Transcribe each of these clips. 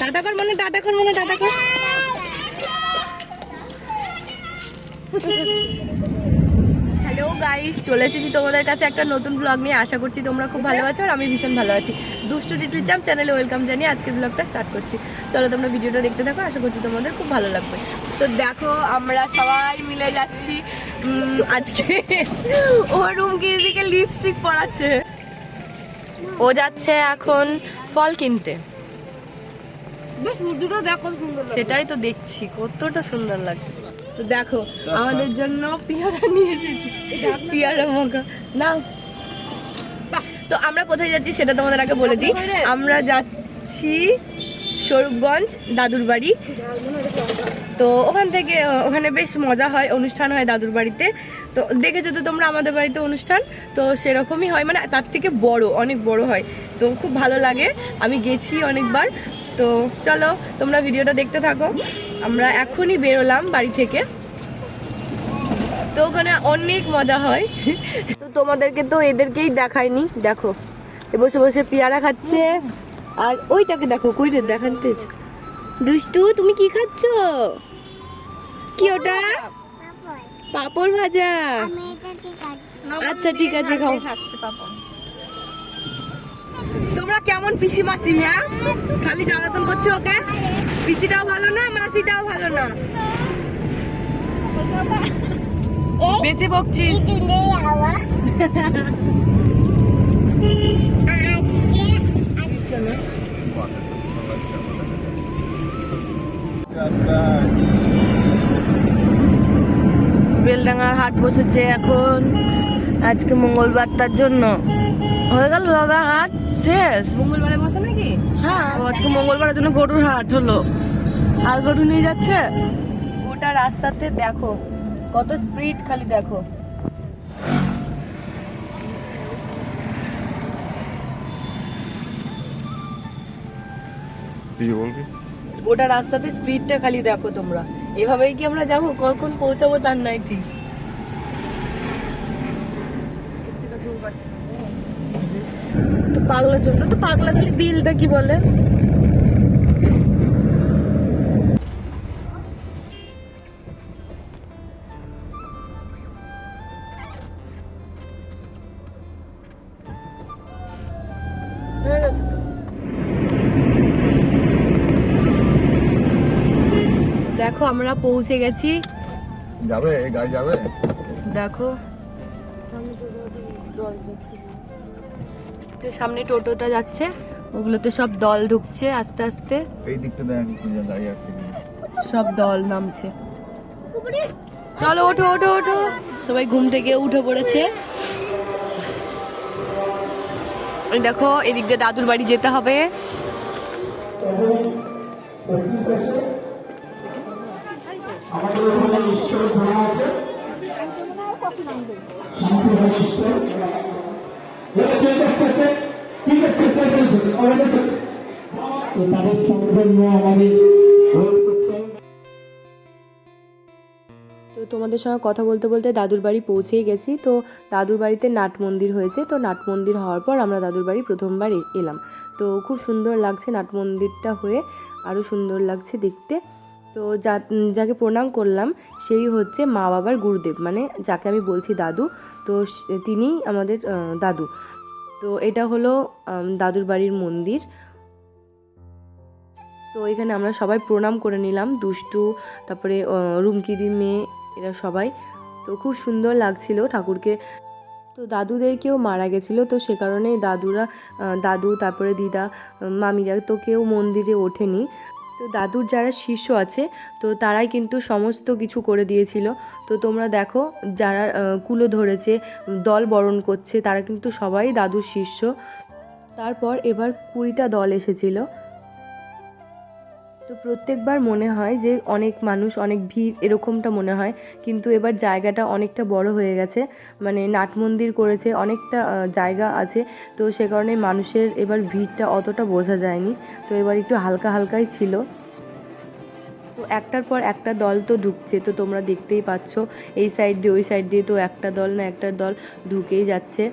Tata কর মনে, tata কর মনে, টাটা কর। হ্যালো গাইস, চলে এসেছি তোমাদের কাছে একটা নতুন ব্লগ নিয়ে। আশা করছি তোমরা খুব ভালো আছো আর আমি ভীষণ ভালো আছি। দুষ্টু লিটল চ্যাম্প চ্যানেলে ওয়েলকাম জানিয়ে আজকের ব্লগটা স্টার্ট করছি। চলো তোমরা ভিডিওটা দেখতে থাকো, আশা করছি তোমাদের খুব ভালো লাগবে। তো দেখো আমরা সবাই মিলে যাচ্ছি আজকে। ও রুমকি দিকে লিপস্টিক পরাচ্ছে, ও যাচ্ছে এখন ফল কিনতে। সেটাই তো দেখছি, কতটা সুন্দর লাগছে। তো দেখো আমাদের জন্য পেয়ারা নিয়ে এসেছি, পেয়ারা মগা না। তো আমরা কোথায় যাচ্ছি সেটা তোমাদের আগে বলে দিই। আমরা যাচ্ছি স্বরূপগঞ্জ দাদুর বাড়ি। তো ওখান থেকে ওখানে বেশ মজা হয়, অনুষ্ঠান হয় দাদুর বাড়িতে। তো দেখেছো তো তোমরা আমাদের বাড়িতে অনুষ্ঠান, তো সেরকমই হয়, মানে তার থেকে বড়, অনেক বড় হয়। তো খুব ভালো লাগে, আমি গেছি অনেকবার। তো চলো তোমরা ভিডিওটা দেখতে থাকো। আমরা এখনই বেরোলাম বাড়ি থেকে, তো ওখানে অনেক মজা হয়। তো তোমাদেরকে তো এদেরকেই দেখায়নি, দেখো বসে বসে পেয়ারা খাচ্ছে। আর ওইটাকে দেখো, কইরে দেখাতে। দুষ্টু তুমি কি খাচ্ছ? কি ওটা? পাপড় ভাজা। আচ্ছা ঠিক আছে, খাও। তোমরা কেমন পিসি মাসি? হ্যাঁ, খালি জ্বালাতন করছো ওকে। পিসিটাও ভালো না, মাসিটাও ভালো না, বেশি বকছিস। বেলডাঙ্গার হাট বসেছে এখন, আজকে মঙ্গলবার, তার জন্য হয়ে গেল দাদা হাট শেষ। মঙ্গলবারে বসে নাকি? হ্যাঁ, আজকে মঙ্গলবারের জন্য গরুর হাট হলো, আর গরু নিয়ে যাচ্ছে। গোটা রাস্তাতে দেখো কত স্পিড, খালি দেখো। গোটা রাস্তাতে স্পিডটা খালি দেখো তোমরা। এভাবেই কি আমরা যাবো? কখন পৌঁছাবো তার নাই ঠিক। তো পাগলার জন্য তো পাগলা, খালি বিলটা কি বলে। দেখো আমরা পৌঁছে গেছি। যাবে গাড়ি যাবে, দেখো সামনে টোটোটা যাচ্ছে, ওগুলোতে সব দল ঢুকছে আস্তে আস্তে। এই দিকটা গাড়ি আছে, সব দল নামছে। চলো ওঠো ওঠো ওঠো, সবাই ঘুম থেকে উঠে পড়েছে। দেখো এদিক দিয়ে দাদুর বাড়ি যেতে হবে। তো তোমাদের সঙ্গে কথা বলতে বলতে দাদুর বাড়ি পৌঁছেই গেছি। তো দাদুর বাড়িতে নাট মন্দির হয়েছে, তো নাট মন্দির হওয়ার পর আমরা দাদুর বাড়ি প্রথমবার এলাম। তো খুব সুন্দর লাগছে, নাট মন্দিরটা হয়ে আরও সুন্দর লাগছে দেখতে। তো যাকে প্রণাম করলাম সেই হচ্ছে মা বাবার গুরুদেব, মানে যাকে আমি বলছি দাদু। তো তিনিই আমাদের দাদু। তো এটা হলো দাদুর বাড়ির মন্দির। তো এখানে আমরা সবাই প্রণাম করে নিলাম, দুষ্টু, তারপরে রুমকিদির মেয়ে, এরা সবাই। তো খুব সুন্দর লাগছিল ঠাকুরকে। তো দাদুদের কেউ মারা গেছিলো, তো সে কারণে দাদু তারপরে দিদা মামিরা তো কেউ মন্দিরে ওঠেনি। তো দাদুর যারা শিষ্য আছে তো তারাই কিন্তু সমস্ত কিছু করে দিয়েছিল। তো তোমরা দেখো যারা কুলো ধরেছে, দল বরণ করছে, তারা কিন্তু সবাই দাদুর শিষ্য। তারপর এবার 20টা দল এসেছিলো। তো প্রত্যেকবার মনে হয় যে অনেক মানুষ, অনেক ভিড়, এরকমটা মনে হয়, কিন্তু এবার জায়গাটা অনেকটা বড় হয়ে গেছে, মানে নাট মন্দির করেছে, অনেকটা জায়গা আছে। তো সে কারণে মানুষের এবার ভিড়টা অতটা বোঝা যায়নি, তো এবার একটু হালকা হালকাই ছিল। তো একটার পর একটা দল তো ঢুকছে, তো তোমরা দেখতেই পাচ্ছ এই সাইড দিয়ে ওই সাইড দিয়ে তো একটা দল না একটা দল ঢুকেই যাচ্ছে।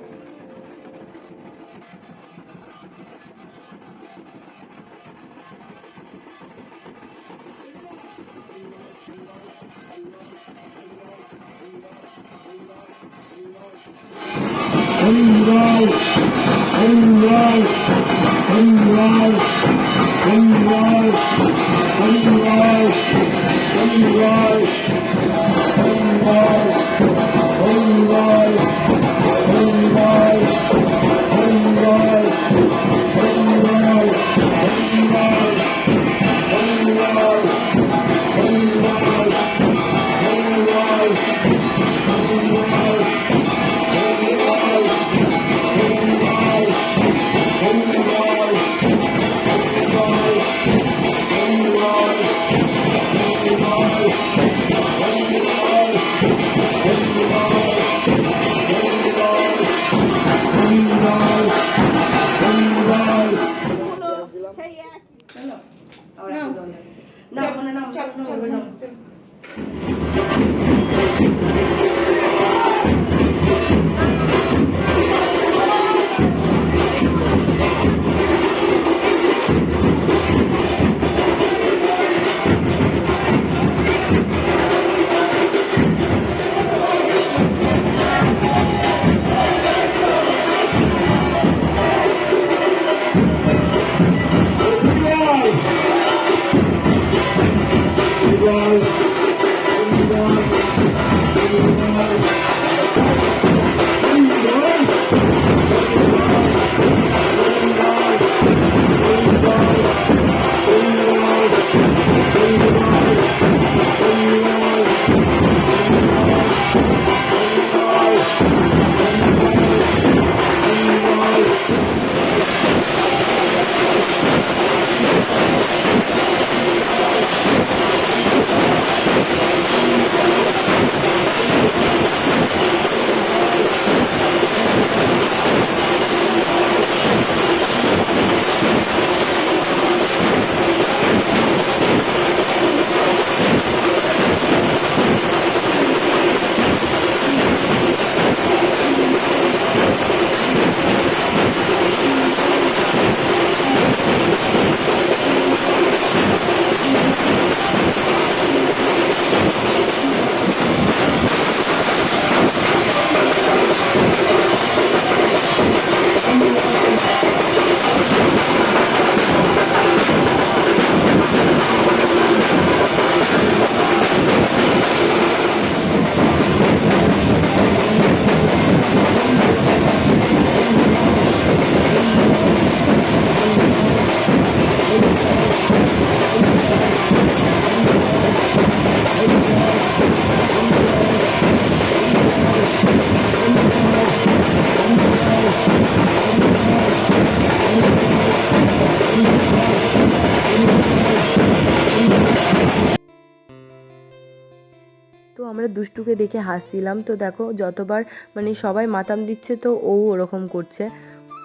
তো আমরা দুষ্টুকে দেখে হাসছিলাম। তো দেখো যতবার মানে সবাই মাতাম দিচ্ছে তো ও ওরকম করছে।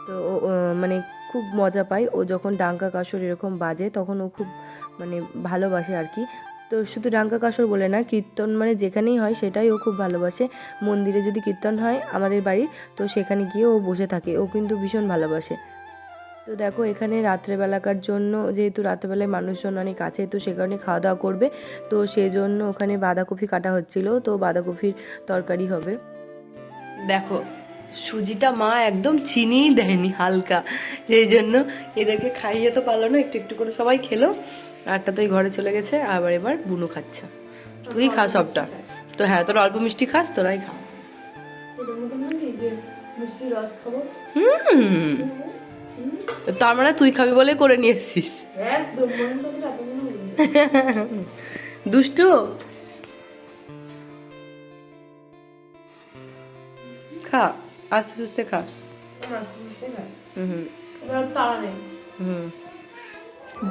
তো মানে খুব মজা পায় ও যখন ডাঙ্কা কাসর এরকম বাজে, তখন ও খুব মানে ভালোবাসে আর কি। তো শুধু ডাঙ্কা কাসর বলে না, কীর্তন মানে যেখানেই হয় সেটাই ও খুব ভালোবাসে। মন্দিরে যদি কীর্তন হয় আমাদের বাড়ি, তো সেখানে গিয়ে ও বসে থাকে, ও কিন্তু ভীষণ ভালোবাসে। তো দেখো এখানে রাত্রেবেলাকার জন্য, যেহেতু রাত্রেবেলায় মানুষজন অনেক আছে, তো সে কারণে খাওয়া দাওয়া করবে। তো সেই জন্য ওখানে বাঁধাকপি কাটা হচ্ছিল, তো বাঁধাকপির তরকারি হবে। দেখো সুজিটা মা একদম চিনিই দেয়নি, হালকা, যেই জন্য এদেরকে খাইয়ে তো পারলো না, একটু একটু করে সবাই খেলো। আরটা তো এই ঘরে চলে গেছে, আবার এবার বুনু খাচ্ছে। তুই খা সবটা। তো হ্যাঁ, তোরা অল্প মিষ্টি খাস, তোরাই খা। মিষ্টি রস খাবো। তার মানে তুই খাবি বলে করে নিয়ে এসছিস। দুষ্টু খা, আস্তে সুস্তে খা।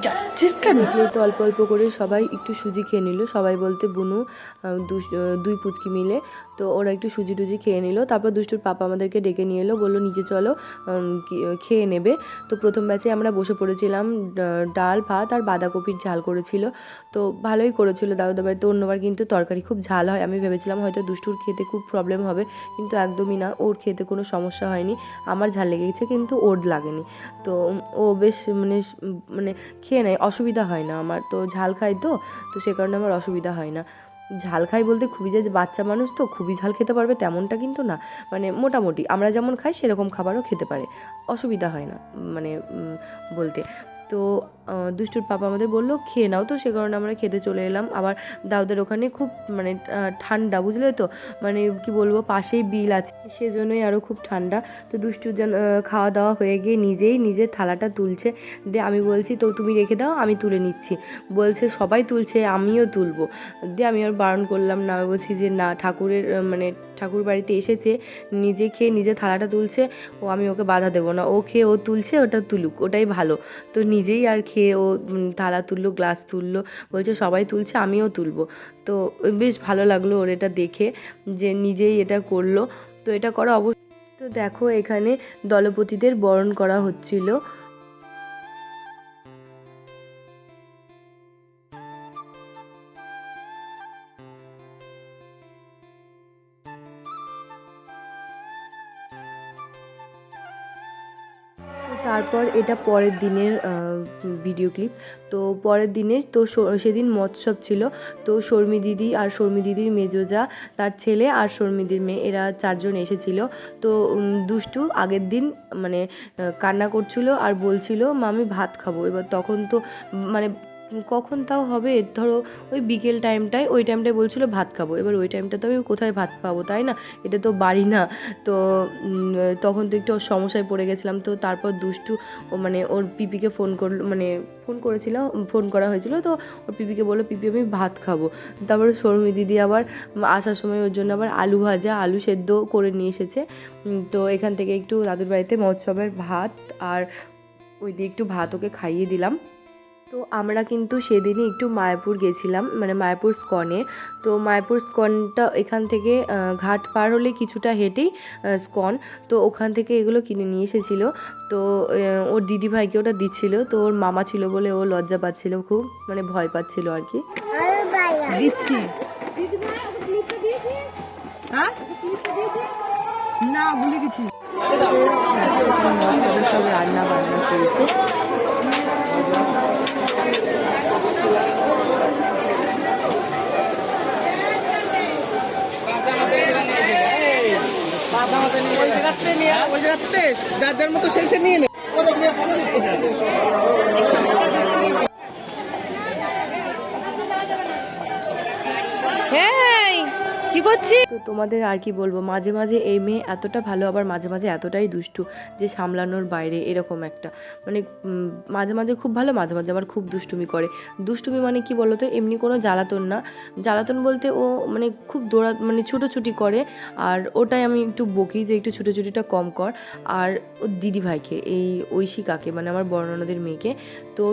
যাচ্ছিস কেন? তো অল্প অল্প করে সবাই একটু সুজি খেয়ে নিল, সবাই বলতে বুনু, দুই পুচকি মিলে। তো ওরা একটু সুজি টুজি খেয়ে নিল। তারপর দুষ্টুর পাপা আমাদেরকে ডেকে নিয়ে এলো, বললো নিচে চলো খেয়ে নেবে। তো প্রথম ব্যাচে আমরা বসে পড়েছিলাম। ডাল ভাত আর বাঁধাকপির ঝাল করেছিল, তো ভালোই করেছিল দাদুদের বাড়িতে। অন্যবার কিন্তু তরকারি খুব ঝাল হয়, আমি ভেবেছিলাম হয়তো দুষ্টুর খেতে খুব প্রবলেম হবে, কিন্তু একদমই না, ওর খেতে কোনো সমস্যা হয়নি। আমার ঝাল লেগেছে কিন্তু ওর লাগেনি। তো ও বেশ মানে মানে খেয়ে নেয়, অসুবিধা হয় না আমার, তো ঝাল খাই তো, তো সে কারণে আমার অসুবিধা হয় না। ঝাল খাই বলতে খুবই, যে বাচ্চা মানুষ তো খুবই ঝাল খেতে পারবে তেমনটা কিন্তু না, মানে মোটামুটি আমরা যেমন খাই সেরকম খাবারও খেতে পারে, অসুবিধা হয় না মানে বলতে। তো দুষ্টুর পাপা আমাদের বললো খেয়ে নাও, তো সে কারণে আমরা খেতে চলে এলাম। আবার দাউদের ওখানে খুব মানে ঠান্ডা, বুঝলে তো, মানে কি বলবো, পাশেই বিল আছে সেজন্যই আরও খুব ঠান্ডা। তো দুষ্টুর যেন খাওয়া দাওয়া হয়ে গিয়ে নিজেই নিজের থালাটা তুলছে, দিয়ে আমি বলছি তো তুমি রেখে দাও আমি তুলে নিচ্ছি, বলছে সবাই তুলছে আমিও তুলবো। দিয়ে আমি আর বারণ করলাম না, আমি বলছি যে না, ঠাকুরের মানে ঠাকুর বাড়িতে এসেছে, নিজে খেয়ে নিজে থালাটা তুলছে, ও আমি ওকে বাধা দেবো না, ও খেয়ে ও তুলছে, ওটা তুলুক, ওটাই ভালো। তো নিজেই আর খেয়ে ও থালা তুললো, গ্লাস তুললো, বলছে সবাই তুলছে আমিও তুলবো। তো বেশ ভালো লাগলো ওর এটা দেখে, যে নিজেই এটা করলো। তো এটা করা অবশ্যই। তো দেখো এখানে দলপতিদের বরণ করা হচ্ছিল। তারপর এটা পরের দিনের ভিডিও ক্লিপ। তো পরের দিনে তো সেদিন মৎসব ছিল, তো শর্মি দিদি আর শর্মি দিদির মেজোজা, তার ছেলে আর শর্মিদির মেয়ে, এরা 4 জন এসেছিল। তো দুষ্টু আগের দিন মানে কান্না করছিল আর বলছিল মা আমি ভাত খাবো। এবার তখন তো মানে কখন তাও হবে, ধরো ওই বিকেল টাইমটায়, ওই টাইমটায় বলছিল ভাত খাবো। এবার ওই টাইমটা তো আমি কোথায় ভাত পাবো, তাই না, এটা তো বাড়ি না। তো তখন তো একটু সমস্যায় পড়ে গেছিলাম। তো তারপর দুষ্টু মানে ওর পিপিকে ফোন করলো, মানে ফোন করা হয়েছিল, তো ওর পিপিকে বললো পিপি আমি ভাত খাবো। তারপরে শর্মি দিদি আবার আসার সময় ওর জন্য আবার আলু ভাজা, আলু সেদ্ধ করে নিয়ে এসেছে। তো এখান থেকে একটু দাদুর বাড়িতে মহোৎসবের ভাত আর ওই দিয়ে একটু ভাত ওকে খাইয়ে দিলাম। তো আমরা কিন্তু সেদিনই একটু মায়াপুর গেছিলাম, মানে মায়াপুর স্কনে। তো মায়াপুর স্কনটা এখান থেকে ঘাট পার হলে কিছুটা হেঁটেই স্কন। তো ওখান থেকে এগুলো কিনে নিয়ে এসেছিলো। তো ওর দিদিভাইকে ওটা দিচ্ছিল, তো ওর মামা ছিল বলে ও লজ্জা পাচ্ছিল খুব, মানে ভয় পাচ্ছিল আর কি। দিচ্ছি না, ভুলে গেছি। সব রান্না বান্না চলছে। যার যার মতো শেষে নিয়ে নে। কি করছি? তো তোমাদের আর কি বলবো, মাঝে মাঝে এই মেয়ে এতটা ভালো, আবার মাঝে মাঝে এতটাই দুষ্টু যে সামলানোর বাইরে, এরকম একটা মানে মাঝে মাঝে খুব ভালো, মাঝে মাঝে আবার খুব দুষ্টুমি করে। দুষ্টুমি মানে কি বলো তো, এমনি কোনো জ্বালাতন না, জ্বালাতন বলতে ও মানে খুব মানে ছুটোছুটি করে, আর ওটাই আমি একটু বকি যে একটু ছুটোছুটিটা কম কর। আর ও দিদিভাইকে, এই ঐশিকাকে, মানে আমার বড় ননদের মেয়েকে, তো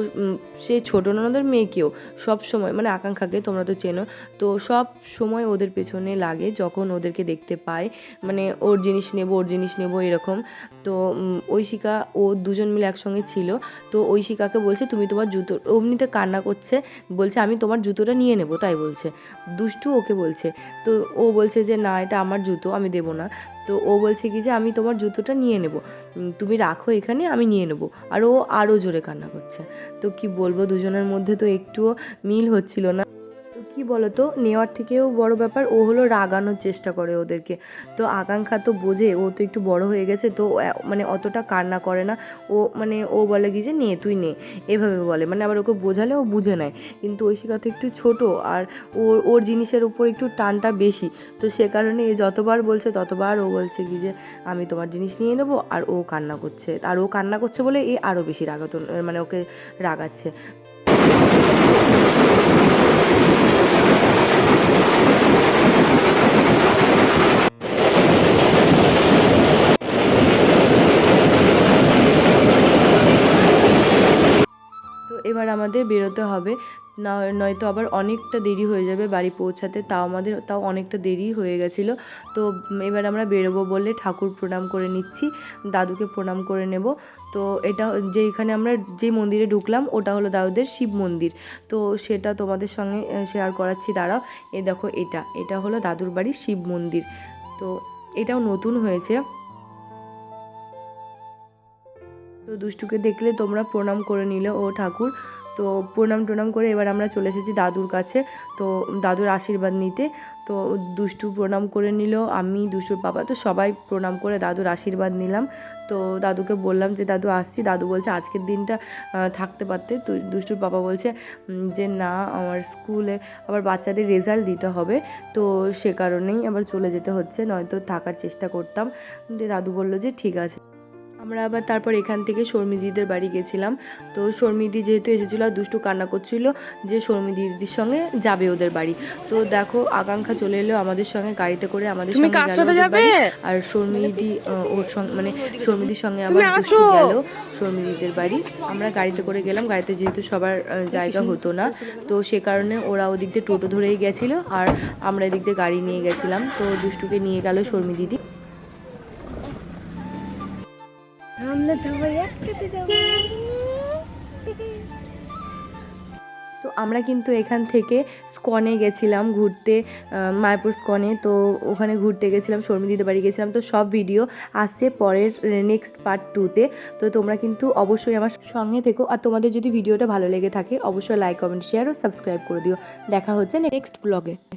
সে ছোটো ননদের মেয়েকেও সব সময়, মানে আকাঙ্ক্ষাকে তোমরা তো চেনো, তো সব সময় ওদের পেছনে লাগে যখন ওদেরকে দেখতে পায়, মানে ওর জিনিস নেব এরকম। তো ঐশিকা ও দুজন মিলে একসঙ্গে ছিল, তো ঐশিকাকে বলছে তুমি তোমার জুতো, অমনিতে কান্না করছে, বলছে আমি তোমার জুতোটা নিয়ে নেব, তাই বলছে দুষ্টু ওকে বলছে। তো ও বলছে যে না এটা আমার জুতো, আমি দেবো না। তো ও বলছে কি যে আমি তোমার জুতোটা নিয়ে নেব, তুমি রাখো এখানে, আমি নিয়ে নেব। আর ও আরও জোরে কান্না করছে। তো কি বলবো, দুজনের মধ্যে তো একটুও মিল হচ্ছিল না। তো কী বলো তো, নেওয়ার থেকেও বড় ব্যাপার ও হলো রাগানোর চেষ্টা করে ওদেরকে। তো আকাঙ্ক্ষা তো বোঝে, ও তো একটু বড় হয়ে গেছে, তো মানে অতটা কান্না করে না ও, মানে ও বলে কি যে নে তুই নে, এভাবে বলে, মানে আবার ওকে বোঝালে ও বুঝে নেয়। কিন্তু ঐশিকা তো একটু ছোট, আর ওর জিনিসের উপর একটু টানটা বেশি, তো সে কারণে যতবার বলছে ততবার ও বলছে কি যে আমি তোমার জিনিস নিয়ে নেবো, আর ও কান্না করছে, আর ও কান্না করছে বলে এ আরও বেশি মানে ওকে রাগাচ্ছে। তো এবার আমাদের বেরোতে হবে, না নয়তো আবার অনেকটা দেরি হয়ে যাবে বাড়ি পৌঁছাতে। তাও অনেকটা দেরি হয়ে গেছিলো। তো এবার আমরা বেরোবো বলে ঠাকুর প্রণাম করে নিচ্ছি, দাদুকে প্রণাম করে নেব। তো এটা যেখানে আমরা যে মন্দিরে ঢুকলাম ওটা হলো দাদুদের শিব মন্দির। তো সেটা তোমাদের সঙ্গে শেয়ার করাচ্ছি, দাঁড়াও। এই দেখো এটা হলো দাদুর বাড়ির শিব মন্দির। তো এটাও নতুন হয়েছে। তো দুষ্টুকে দেখলে তোমরা প্রণাম করে নিলে ও ঠাকুর। তো প্রণাম টোনাম করে এবার আমরা চলে এসেছি দাদুর কাছে, তো দাদুর আশীর্বাদ নিতে। তো দুষ্টু প্রণাম করে নিল, আমি দুষ্টুর বাবা তো সবাই প্রণাম করে দাদুর আশীর্বাদ নিলাম। তো দাদুকে বললাম যে দাদু আসছি, দাদু বলছে আজকের দিনটা থাকতে পারতে। তো দুষ্টুর বাবা বলছে যে না, আমার স্কুলে আবার বাচ্চাদের রেজাল্ট দিতে হবে, তো সে কারণেই আবার চলে যেতে হচ্ছে, নয়তো থাকার চেষ্টা করতাম। দিয়ে দাদু বললো যে ঠিক আছে। আমরা আবার তারপর এখান থেকে শর্মিদিদের বাড়ি গেছিলাম। তো শর্মিদি যেহেতু এসেছিলো আর দুষ্টু কান্না করছিল যে শর্মিদি দিদির সঙ্গে যাবে ওদের বাড়ি। তো দেখো আকাঙ্ক্ষা চলে এলো আমাদের সঙ্গে গাড়িতে করে, আমাদের সঙ্গে গেল ওদের বাড়ি। আর শর্মিদি ওর সঙ্গে মানে শর্মিদির সঙ্গে আবার দুষ্টু গেল শর্মিদিদের বাড়ি। আমরা গাড়িতে করে গেলাম, গাড়িতে যেহেতু সবার জায়গা হতো না, তো সে কারণে ওরা ওদিক দিয়ে টোটো ধরেই গেছিলো আর আমরা এদিক দিয়ে গাড়ি নিয়ে গেছিলাম। তো দুষ্টুকে নিয়ে গেল শর্মিদিদি। তো আমরা কিন্তু এখান থেকে স্কনে গেছিলাম ঘুরতে, মায়াপুর স্কনে। তো ওখানে ঘুরতে গেছিলাম, শর্মিদিদের বাড়ি গেছিলাম। তো সব ভিডিও আসছে পরের নেক্সট পার্ট 2-তে। তো তোমরা কিন্তু অবশ্যই আমার সঙ্গে থেকো, আর তোমাদের যদি ভিডিওটা ভালো লেগে থাকে অবশ্যই লাইক কমেন্ট শেয়ার ও সাবস্ক্রাইব করে দিও। দেখা হচ্ছে নেক্সট ব্লগে।